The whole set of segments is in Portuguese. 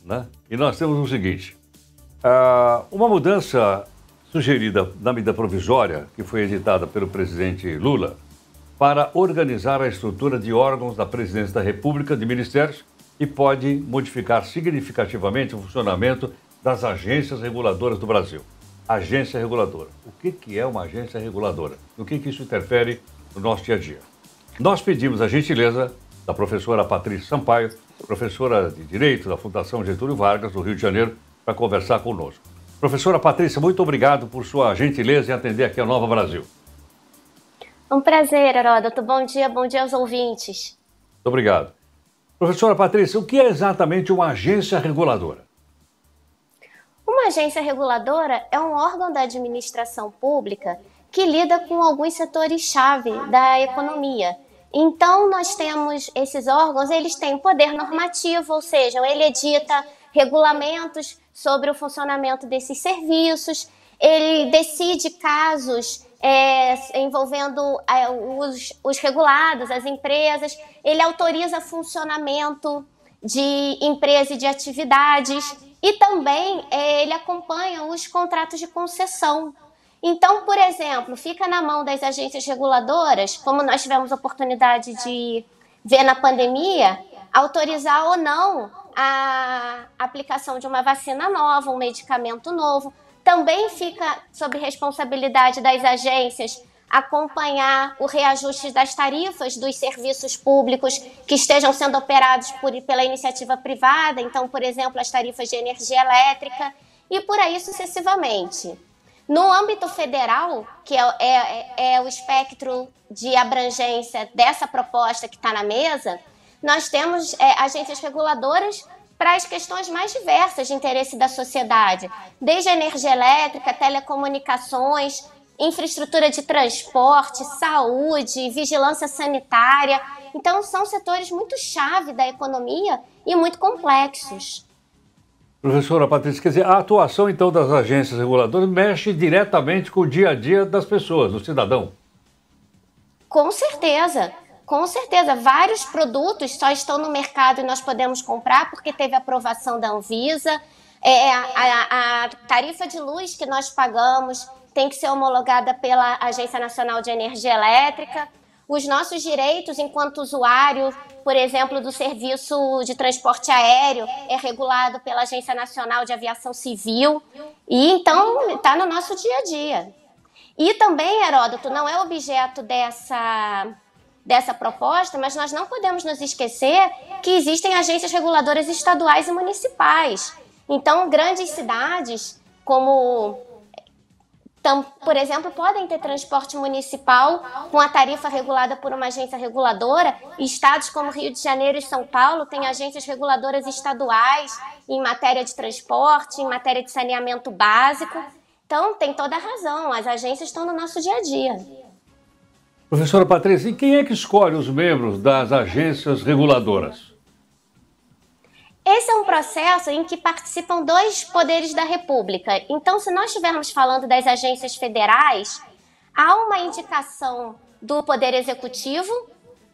né? E nós temos o seguinte, uma mudança sugerida na medida provisória, que foi editada pelo presidente Lula, para organizar a estrutura de órgãos da Presidência da República, de ministérios, e pode modificar significativamente o funcionamento das agências reguladoras do Brasil. Agência reguladora. O que é uma agência reguladora? No que isso interfere no nosso dia a dia? Nós pedimos a gentileza da professora Patrícia Sampaio, professora de Direito da Fundação Getúlio Vargas, do Rio de Janeiro, para conversar conosco. Professora Patrícia, muito obrigado por sua gentileza em atender aqui a Nova Brasil. Um prazer, Heródoto. Bom dia aos ouvintes. Muito obrigado. Professora Patrícia, o que é exatamente uma agência reguladora? Uma agência reguladora é um órgão da administração pública que lida com alguns setores-chave da economia. Então, nós temos esses órgãos, eles têm poder normativo, ou seja, ele edita regulamentos sobre o funcionamento desses serviços, ele decide casos envolvendo os regulados, as empresas, ele autoriza funcionamento de empresas e de atividades e também ele acompanha os contratos de concessão. Então, por exemplo, fica na mão das agências reguladoras, como nós tivemos oportunidade de ver na pandemia, autorizar ou não a aplicação de uma vacina nova, um medicamento novo. Também fica sob responsabilidade das agências acompanhar o reajuste das tarifas dos serviços públicos que estejam sendo operados pela iniciativa privada, então, por exemplo, as tarifas de energia elétrica e por aí sucessivamente. No âmbito federal, que é o espectro de abrangência dessa proposta que está na mesa, nós temos agências reguladoras para as questões mais diversas de interesse da sociedade, desde a energia elétrica, telecomunicações, infraestrutura de transporte, saúde, vigilância sanitária. Então, são setores muito chave da economia e muito complexos. Professora Patrícia, quer dizer, a atuação, então, das agências reguladoras mexe diretamente com o dia a dia das pessoas, do cidadão? Com certeza. Com certeza, vários produtos só estão no mercado e nós podemos comprar porque teve aprovação da Anvisa. A tarifa de luz que nós pagamos tem que ser homologada pela Agência Nacional de Energia Elétrica. Os nossos direitos enquanto usuário, por exemplo, do serviço de transporte aéreo, é regulado pela Agência Nacional de Aviação Civil. E então está no nosso dia a dia. E também, Heródoto, não é objeto dessa proposta, mas nós não podemos nos esquecer que existem agências reguladoras estaduais e municipais. Então, grandes cidades, como, por exemplo, podem ter transporte municipal com a tarifa regulada por uma agência reguladora. Estados como Rio de Janeiro e São Paulo têm agências reguladoras estaduais em matéria de transporte, em matéria de saneamento básico. Então, tem toda a razão, as agências estão no nosso dia a dia. Professora Patrícia, e quem é que escolhe os membros das agências reguladoras? Esse é um processo em que participam dois poderes da República. Então, se nós estivermos falando das agências federais, há uma indicação do Poder Executivo,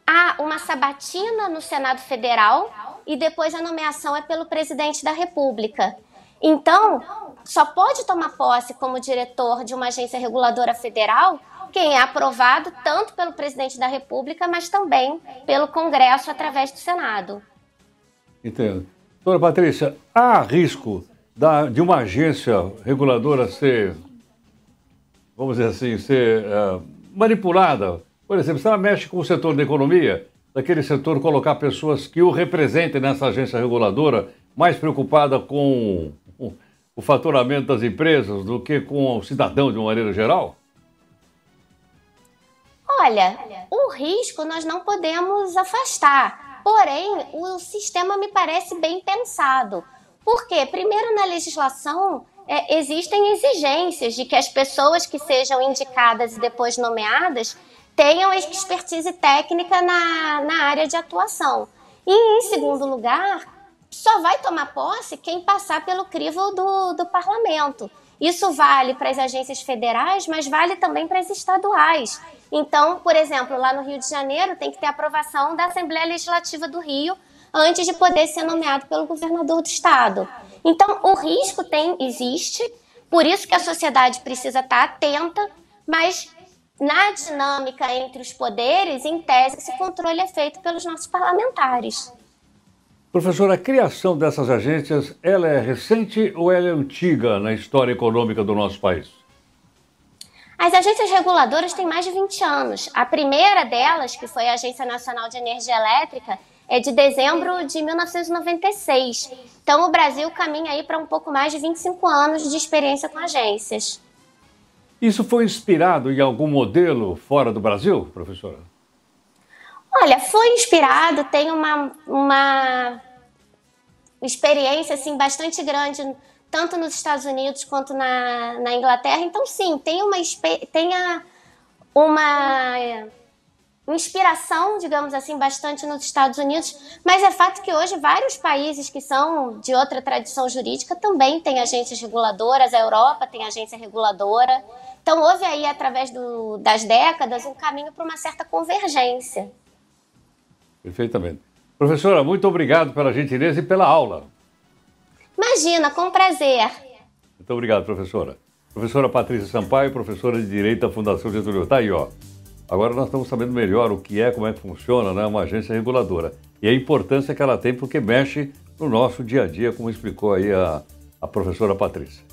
há uma sabatina no Senado Federal e depois a nomeação é pelo Presidente da República. Então, só pode tomar posse como diretor de uma agência reguladora federal quem é aprovado tanto pelo Presidente da República, mas também pelo Congresso através do Senado. Entendo. Doutora Patrícia, há risco de uma agência reguladora ser, vamos dizer assim, manipulada? Por exemplo, se ela mexe com o setor da economia, daquele setor colocar pessoas que o representem nessa agência reguladora, mais preocupada com o faturamento das empresas do que com o cidadão de uma maneira geral? Olha, o risco nós não podemos afastar, porém o sistema me parece bem pensado. Por quê? Primeiro, na legislação existem exigências de que as pessoas que sejam indicadas e depois nomeadas tenham expertise técnica na área de atuação. E, em segundo lugar, só vai tomar posse quem passar pelo crivo do parlamento. Isso vale para as agências federais, mas vale também para as estaduais. Então, por exemplo, lá no Rio de Janeiro tem que ter aprovação da Assembleia Legislativa do Rio antes de poder ser nomeado pelo governador do estado. Então, o risco existe, por isso que a sociedade precisa estar atenta, mas na dinâmica entre os poderes, em tese, esse controle é feito pelos nossos parlamentares. Professora, a criação dessas agências, ela é recente ou ela é antiga na história econômica do nosso país? As agências reguladoras têm mais de 20 anos. A primeira delas, que foi a Agência Nacional de Energia Elétrica, é de dezembro de 1996. Então, o Brasil caminha aí para um pouco mais de 25 anos de experiência com agências. Isso foi inspirado em algum modelo fora do Brasil, professora? Olha, foi inspirado, tem uma experiência assim, bastante grande, tanto nos Estados Unidos quanto na Inglaterra. Então, sim, tem uma inspiração, digamos assim, bastante nos Estados Unidos, mas é fato que hoje vários países que são de outra tradição jurídica também têm agências reguladoras, a Europa tem agência reguladora. Então, houve aí, através das décadas, um caminho para uma certa convergência. Perfeitamente. Professora, muito obrigado pela gentileza e pela aula. Imagina, com prazer. Muito obrigado, professora. Professora Patrícia Sampaio, professora de Direito da Fundação Getúlio. Tá aí, ó. Agora nós estamos sabendo melhor o que é, como é que funciona, né, uma agência reguladora. E a importância que ela tem porque mexe no nosso dia a dia, como explicou aí a professora Patrícia.